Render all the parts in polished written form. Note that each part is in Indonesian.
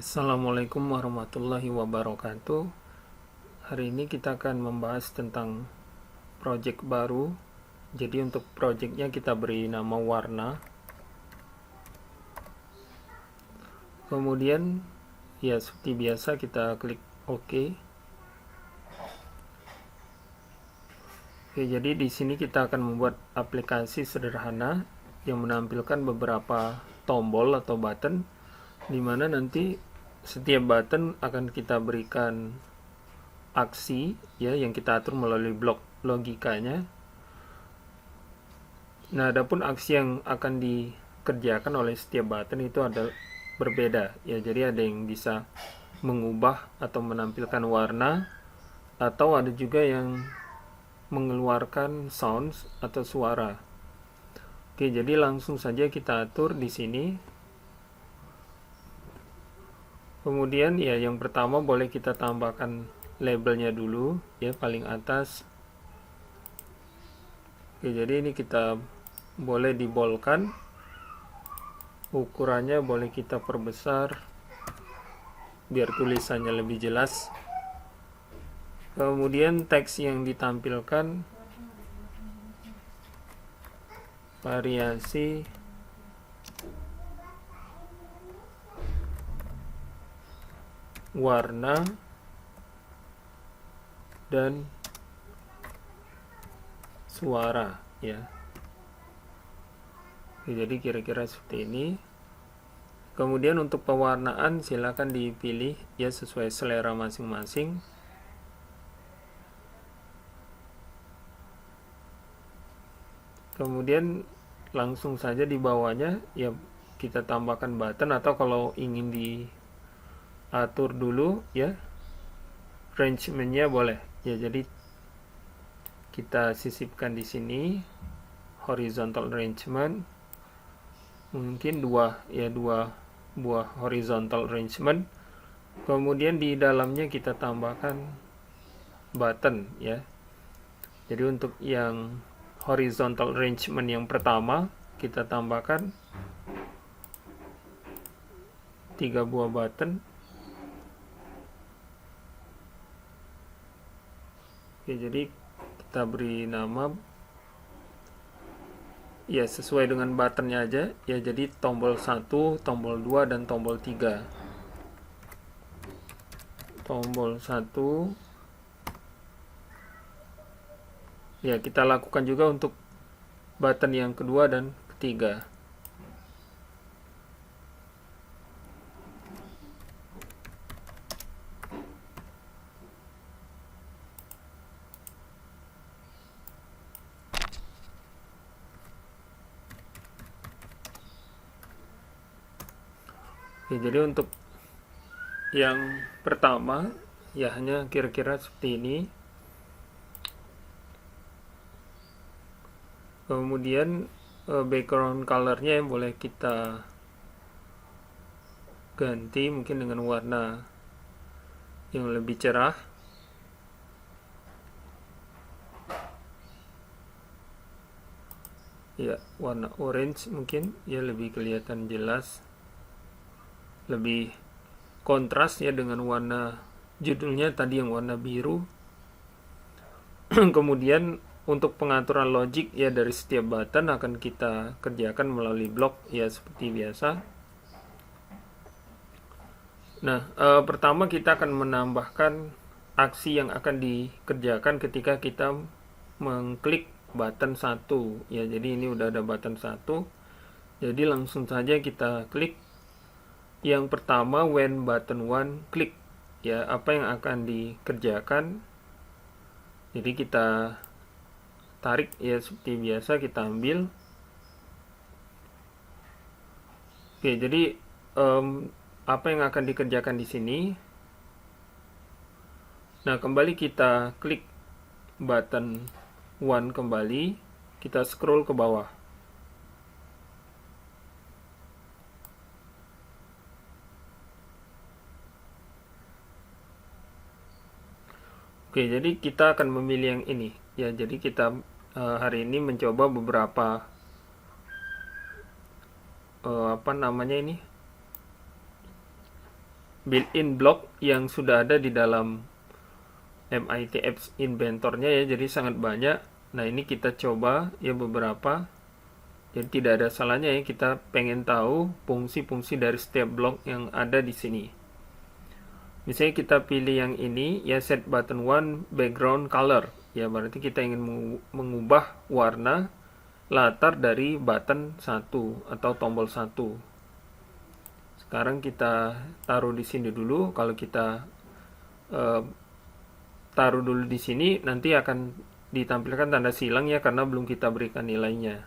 Assalamualaikum warahmatullahi wabarakatuh. Hari ini kita akan membahas tentang project baru. Jadi untuk projectnya kita beri nama warna. Kemudian ya seperti biasa kita klik OK. Oke, jadi di sini kita akan membuat aplikasi sederhana yang menampilkan beberapa tombol atau button, di mana nanti setiap button akan kita berikan aksi ya yang kita atur melalui blok logikanya. Nah, adapun aksi yang akan dikerjakan oleh setiap button itu ada berbeda ya. Jadi ada yang bisa mengubah atau menampilkan warna, atau ada juga yang mengeluarkan sounds atau suara. Oke, jadi langsung saja kita atur di sini. Kemudian ya yang pertama boleh kita tambahkan labelnya dulu ya, paling atas. Oke, jadi ini kita boleh dibolkan, ukurannya boleh kita perbesar biar tulisannya lebih jelas. Kemudian teks yang ditampilkan variasi warna dan suara ya. Jadi kira-kira seperti ini. Kemudian untuk pewarnaan silakan dipilih ya sesuai selera masing-masing. Kemudian langsung saja di bawahnya ya kita tambahkan button, atau kalau ingin diatur dulu ya arrangement-nya boleh ya. Jadi kita sisipkan di sini horizontal arrangement, mungkin dua buah horizontal arrangement. Kemudian di dalamnya kita tambahkan button ya. Jadi untuk yang horizontal arrangement yang pertama kita tambahkan 3 buah button. Oke, jadi kita beri nama ya sesuai dengan buttonnya aja ya. Jadi tombol 1, tombol 2, dan tombol 3. Tombol 1 ya kita lakukan juga untuk button yang kedua dan ketiga. Oke, jadi untuk yang pertama ya hanya kira-kira seperti ini. Kemudian background colornya boleh kita ganti mungkin dengan warna yang lebih cerah ya, warna orange mungkin ya, lebih kelihatan jelas, lebih kontras ya dengan warna judulnya tadi yang warna biru. Kemudian untuk pengaturan logik ya dari setiap button akan kita kerjakan melalui blok ya seperti biasa. Nah, pertama kita akan menambahkan aksi yang akan dikerjakan ketika kita mengklik button 1 ya. Jadi ini udah ada button 1. Jadi langsung saja kita klik yang pertama, when button 1 klik ya. Apa yang akan dikerjakan? Jadi kita tarik ya seperti biasa, kita ambil. Oke, jadi apa yang akan dikerjakan di sini? Nah, kembali kita klik button 1 kembali, kita scroll ke bawah. Oke, jadi kita akan memilih yang ini ya. Jadi kita hari ini mencoba beberapa apa namanya ini, built-in block yang sudah ada di dalam MIT Apps Inventor-nya ya, jadi sangat banyak. Nah, ini kita coba ya beberapa. Jadi tidak ada salahnya ya kita pengen tahu fungsi-fungsi dari setiap blok yang ada di sini. Misalnya kita pilih yang ini ya, set button one background color. Ya berarti kita ingin mengubah warna latar dari button 1 atau tombol 1. Sekarang kita taruh di sini dulu. Kalau kita taruh dulu di sini, nanti akan ditampilkan tanda silang ya, karena belum kita berikan nilainya.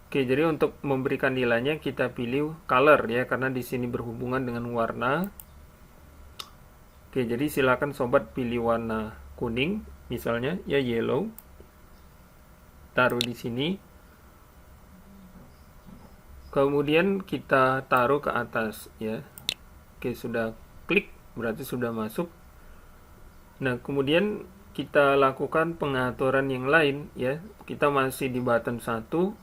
Oke, jadi untuk memberikan nilainya kita pilih color ya, karena di sini berhubungan dengan warna. Oke, jadi silakan sobat pilih warna kuning, misalnya ya yellow. Taruh di sini. Kemudian kita taruh ke atas ya. Oke, sudah klik berarti sudah masuk. Nah, kemudian kita lakukan pengaturan yang lain ya. Kita masih di button 1.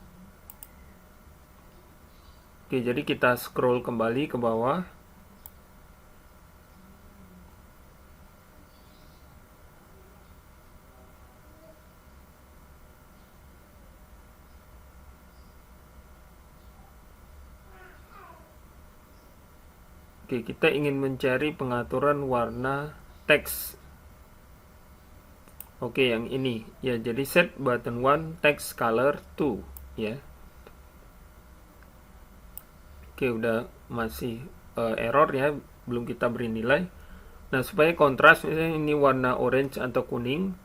Oke, jadi kita scroll kembali ke bawah. Oke, kita ingin mencari pengaturan warna teks. Oke, yang ini ya, jadi set button one text color 2 ya. Oke, udah masih error ya, belum kita beri nilai. Nah, supaya kontras, misalnya ini warna orange atau kuning,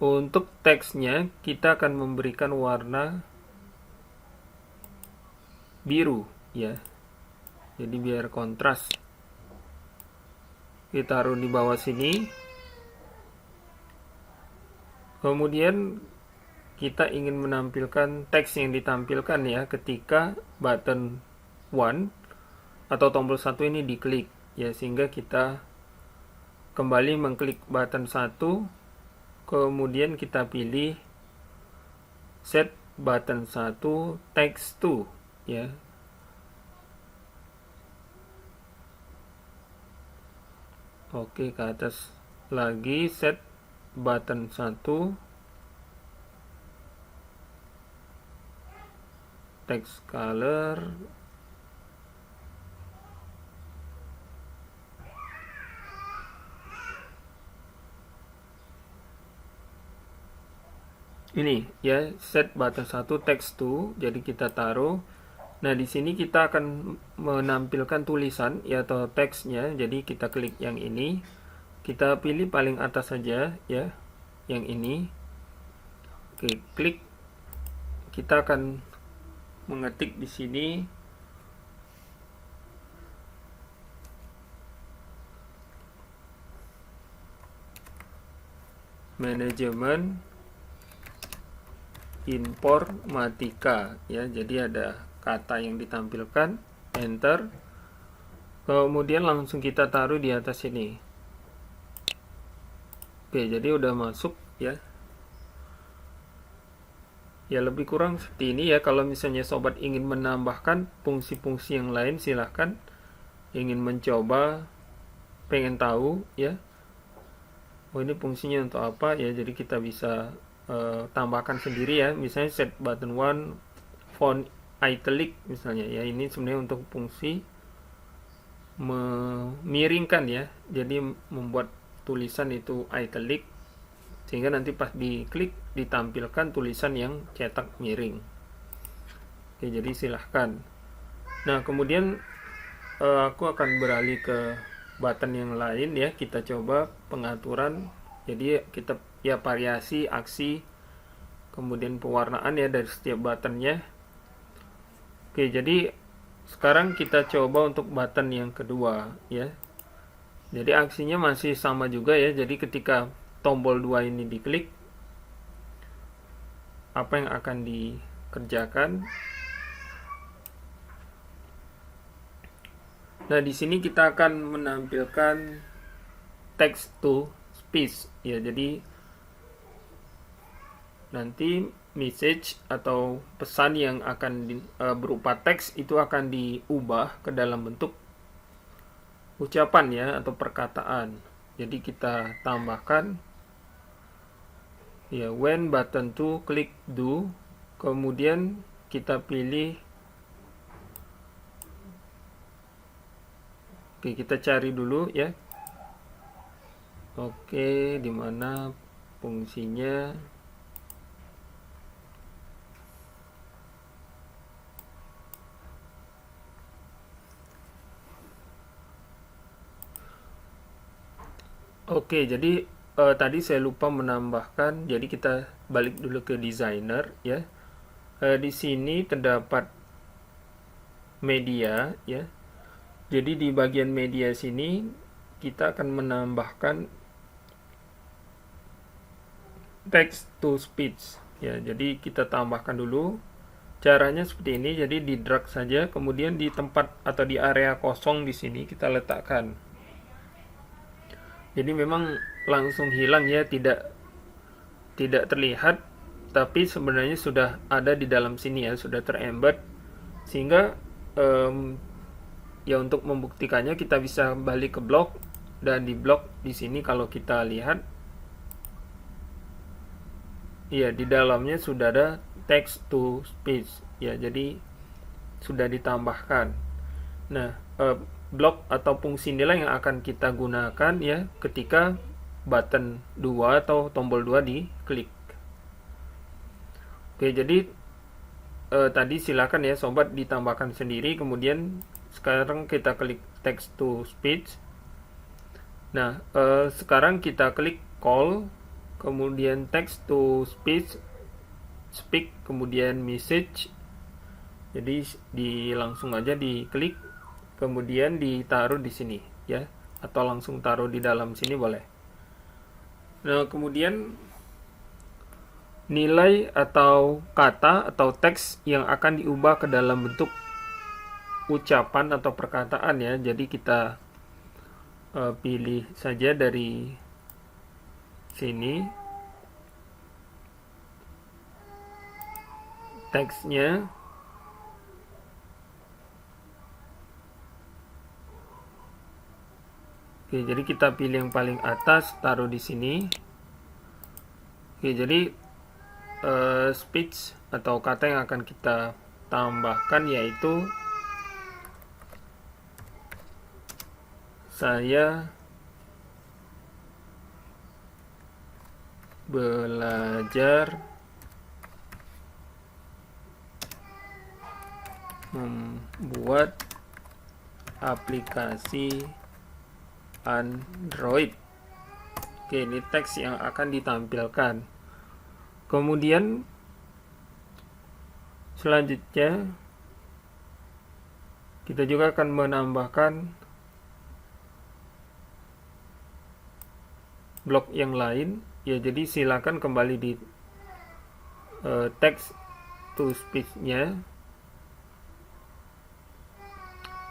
untuk teksnya kita akan memberikan warna biru ya. Jadi biar kontras. Kita taruh di bawah sini. Kemudian kita ingin menampilkan teks yang ditampilkan ya ketika button 1 atau tombol 1 ini diklik ya, sehingga kita kembali mengklik button 1, kemudian kita pilih set button 1 text 2 ya. Oke, ke atas lagi, set button 1 text color. Ini ya, set button 1 text 2. Jadi kita taruh. Nah, di sini kita akan menampilkan tulisan ya atau teksnya. Jadi kita klik yang ini. Kita pilih paling atas saja ya, yang ini. Oke, klik. Kita akan mengetik di sini manajemen informatika ya. Jadi ada kata yang ditampilkan, enter. Kemudian langsung kita taruh di atas ini. Oke, jadi udah masuk ya. Ya, lebih kurang seperti ini ya. Kalau misalnya sobat ingin menambahkan fungsi-fungsi yang lain, silahkan. Ingin mencoba, pengen tahu ya, oh ini fungsinya untuk apa ya, jadi kita bisa tambahkan sendiri ya. Misalnya set button one font italic misalnya ya, ini sebenarnya untuk fungsi memiringkan ya, jadi membuat tulisan itu italic sehingga nanti pas diklik ditampilkan tulisan yang cetak miring. Oke, jadi silahkan. Nah, kemudian aku akan beralih ke button yang lain ya. Kita coba pengaturan. Jadi kita ya variasi aksi, kemudian pewarnaan ya dari setiap buttonnya. Oke, jadi sekarang kita coba untuk button yang kedua ya. Jadi aksinya masih sama juga ya. Jadi ketika tombol 2 ini diklik, apa yang akan dikerjakan? Nah, di sini kita akan menampilkan text to speech ya. Jadi nanti message atau pesan yang akan berupa teks itu akan diubah ke dalam bentuk ucapan ya atau perkataan. Jadi kita tambahkan ya when button to klik do, kemudian kita pilih, oke kita cari dulu ya. Oke, di mana fungsinya? Oke, jadi tadi saya lupa menambahkan. Jadi kita balik dulu ke designer ya. Di sini terdapat media ya. Jadi di bagian media sini kita akan menambahkan text to speech ya. Jadi kita tambahkan dulu. Caranya seperti ini. Jadi di drag saja, kemudian di tempat atau di area kosong di sini kita letakkan. Jadi memang langsung hilang ya, tidak terlihat, tapi sebenarnya sudah ada di dalam sini ya, sudah terembed, sehingga ya untuk membuktikannya kita bisa balik ke blog, dan di blog di sini kalau kita lihat ya di dalamnya sudah ada text to speech ya, jadi sudah ditambahkan. Nah, blok atau fungsi nilai yang akan kita gunakan ya ketika button 2 atau tombol 2 diklik. Oke, jadi tadi silakan ya sobat ditambahkan sendiri, kemudian sekarang kita klik text to speech. Nah, sekarang kita klik call, kemudian text to speech, speak, kemudian message. Jadi langsung aja diklik, kemudian ditaruh di sini ya, atau langsung taruh di dalam sini boleh. Nah, kemudian nilai atau kata atau teks yang akan diubah ke dalam bentuk ucapan atau perkataan ya. Jadi kita pilih saja dari sini teksnya. Oke, jadi kita pilih yang paling atas, taruh di sini. Oke, jadi speech atau kata yang akan kita tambahkan yaitu saya belajar membuat aplikasi Android. Oke, ini teks yang akan ditampilkan. Kemudian selanjutnya kita juga akan menambahkan blok yang lain ya. Jadi silakan kembali di text to speech-nya.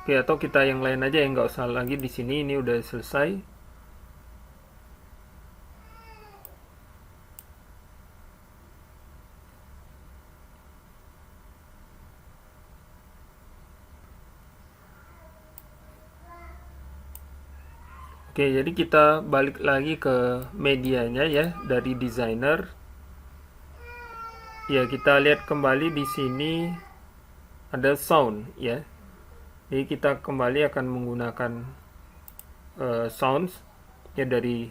Oke, atau kita yang lain aja yang nggak usah lagi di sini, ini udah selesai. Oke, jadi kita balik lagi ke medianya ya, dari designer. Ya, kita lihat kembali di sini ada sound ya. Jadi kita kembali akan menggunakan sounds ya dari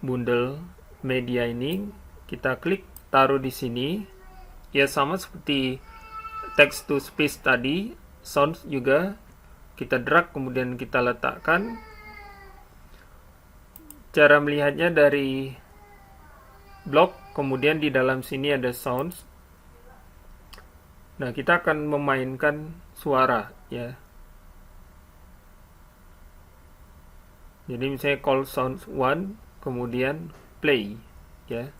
bundle media ini. Kita klik, taruh di sini. Ya sama seperti text to speech tadi, sounds juga kita drag kemudian kita letakkan. Cara melihatnya dari blok, kemudian di dalam sini ada sounds. Nah, kita akan memainkan suara ya. Jadi misalnya call sounds 1, kemudian play ya.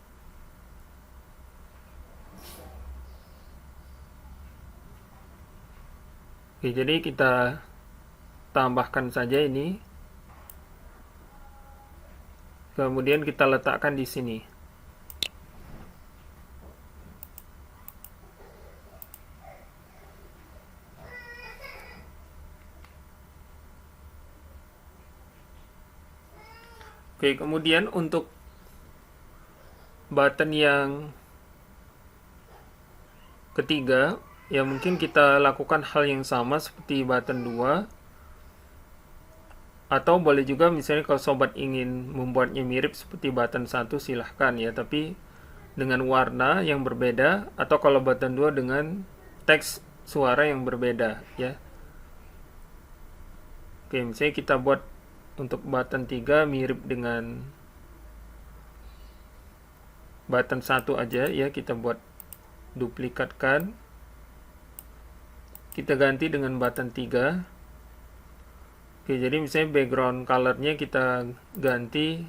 Oke, jadi kita tambahkan saja ini. Kemudian kita letakkan di sini. Oke, kemudian untuk button yang ketiga, ya mungkin kita lakukan hal yang sama seperti button 2. Atau boleh juga misalnya kalau sobat ingin membuatnya mirip seperti button 1 silahkan ya, tapi dengan warna yang berbeda, atau kalau button 2 dengan teks suara yang berbeda ya. Oke, misalnya kita buat untuk button 3 mirip dengan button 1 aja ya, kita buat duplikatkan. Kita ganti dengan button 3. Oke, jadi misalnya background colornya kita ganti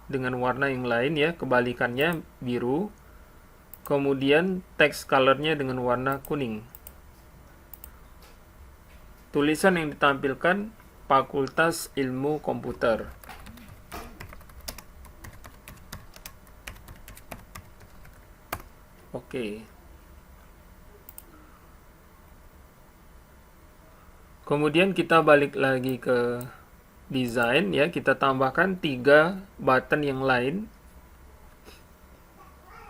dengan warna yang lain ya, kebalikannya biru. Kemudian text colornya dengan warna kuning. Tulisan yang ditampilkan Fakultas Ilmu Komputer. Oke. Kemudian kita balik lagi ke desain ya, kita tambahkan 3 button yang lain.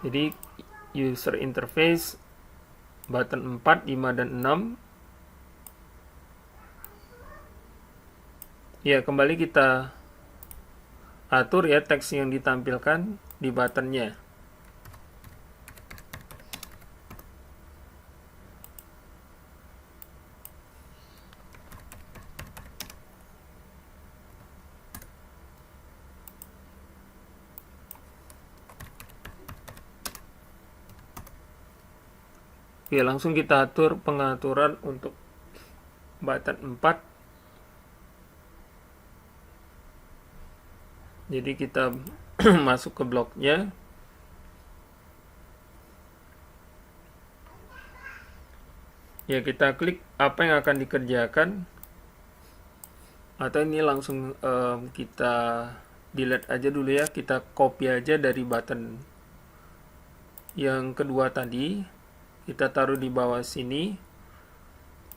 Jadi user interface button 4, 5 dan 6. Ya, kembali kita atur ya teks yang ditampilkan di buttonnya. Oke, langsung kita atur pengaturan untuk button 4. Jadi kita masuk ke bloknya. Ya, kita klik apa yang akan dikerjakan. Atau ini langsung kita delete aja dulu ya. Kita copy aja dari button yang kedua tadi. Kita taruh di bawah sini.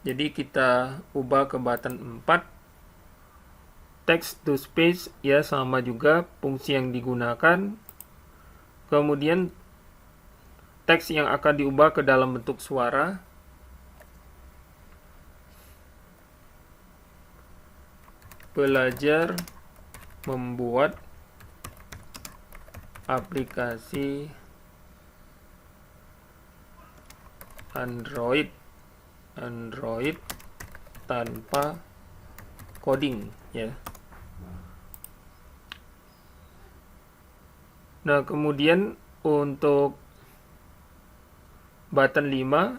Jadi kita ubah ke button 4. Text to space ya, sama juga fungsi yang digunakan. Kemudian teks yang akan diubah ke dalam bentuk suara. Belajar membuat aplikasi Android tanpa coding ya. Nah, kemudian untuk button 5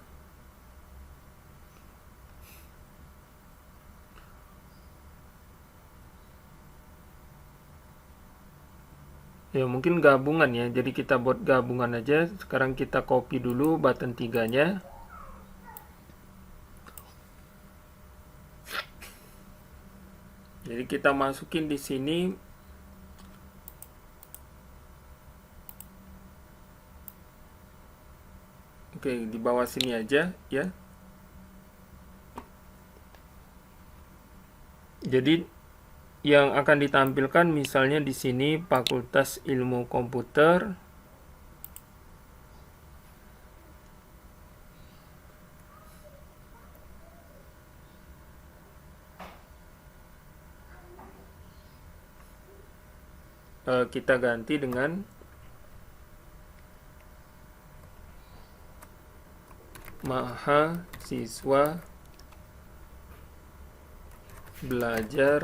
ya, mungkin gabungan ya. Jadi kita buat gabungan aja. Sekarang kita copy dulu button 3-nya. Jadi kita masukin di sini oke, di bawah sini aja ya. Jadi yang akan ditampilkan misalnya di sini Fakultas Ilmu Komputer. Kita ganti dengan mahasiswa belajar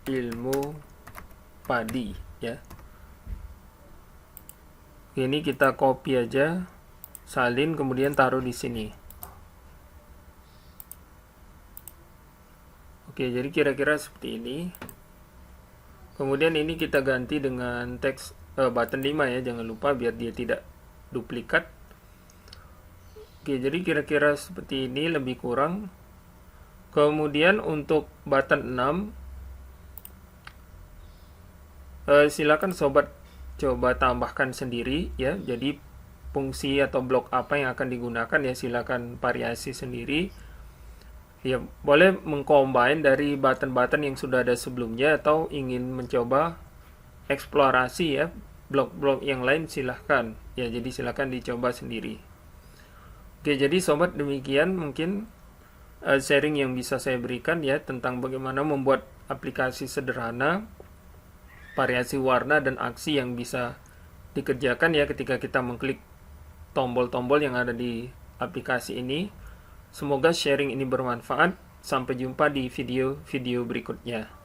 ilmu padi ya. Ini kita copy aja, salin, kemudian taruh di sini. Oke, jadi kira-kira seperti ini. Kemudian ini kita ganti dengan teks button 5 ya, jangan lupa biar dia tidak duplikat. Oke, jadi kira-kira seperti ini, lebih kurang. Kemudian untuk button 6, silakan sobat coba tambahkan sendiri ya. Jadi fungsi atau blok apa yang akan digunakan ya, silakan variasi sendiri. Ya, boleh mengcombine dari button-button yang sudah ada sebelumnya, atau ingin mencoba eksplorasi ya blog-blog yang lain, silahkan ya, jadi silahkan dicoba sendiri. Oke, jadi sobat, demikian mungkin sharing yang bisa saya berikan ya tentang bagaimana membuat aplikasi sederhana, variasi warna dan aksi yang bisa dikerjakan ya ketika kita mengklik tombol-tombol yang ada di aplikasi ini. Semoga sharing ini bermanfaat. Sampai jumpa di video-video berikutnya.